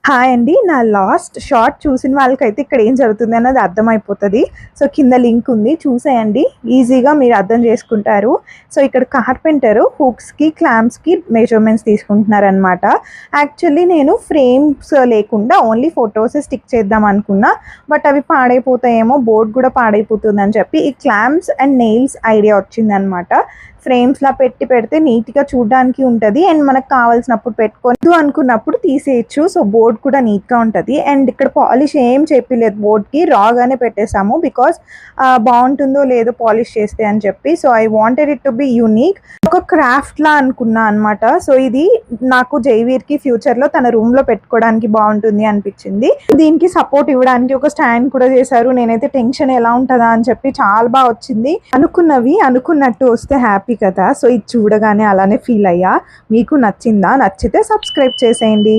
Hi అండి. నా last short చూసిన వాళ్ళకైతే ఇక్కడ ఏం జరుగుతుంది అన్నది అర్థమైపోతుంది. సో కింద లింక్ ఉంది, చూసేయండి. ఈజీగా మీరు అర్థం చేసుకుంటారు. సో ఇక్కడ కార్పెంటర్ హుక్స్కి క్లాంప్స్కి మెజర్మెంట్స్ తీసుకుంటున్నారనమాట. యాక్చువల్లీ నేను ఫ్రేమ్స్ లేకుండా ఓన్లీ ఫొటోస్ స్టిక్ చేద్దాం అనుకున్నా, బట్ అవి పాడైపోతాయేమో, బోర్డ్ కూడా పాడైపోతుందని చెప్పి ఈ క్లాంప్స్ అండ్ నెయిల్స్ ఐడియా వచ్చిందనమాట. ఫ్రేమ్స్లా పెడితే నీట్గా చూడడానికి ఉంటుంది అండ్ మనకు కావాల్సినప్పుడు పెట్టుకోవద్దు అనుకున్నప్పుడు తీసేయచ్చు. సో బోర్డ్ కూడా నీట్గా ఉంటుంది. అండ్ ఇక్కడ పాలిష్ ఏం చెప్పలేదు బోర్డ్కి, రాగానే పెట్టేసాము బికాస్ బాగుంటుందో లేదో పాలిష్ చేస్తే అని చెప్పి. So I wanted it to be unique, ఒక క్రాఫ్ట్లా అనుకున్నా అనమాట. సో ఇది నాకు జైవీర్కి ఫ్యూచర్లో తన రూమ్లో పెట్టుకోవడానికి బాగుంటుంది అనిపించింది. దీనికి సపోర్ట్ ఇవ్వడానికి ఒక స్టాండ్ కూడా చేశారు. నేనైతే టెన్షన్ ఎలా ఉంటుందా అని చెప్పి చాలా బాగా వచ్చింది. అనుకున్నవి అనుకున్నట్టు వస్తే హ్యాపీ కదా. సో ఇది చూడగానే అలానే ఫీల్ అయ్యా. మీకు నచ్చిందా? నచ్చితే సబ్స్క్రైబ్ చేసేయండి.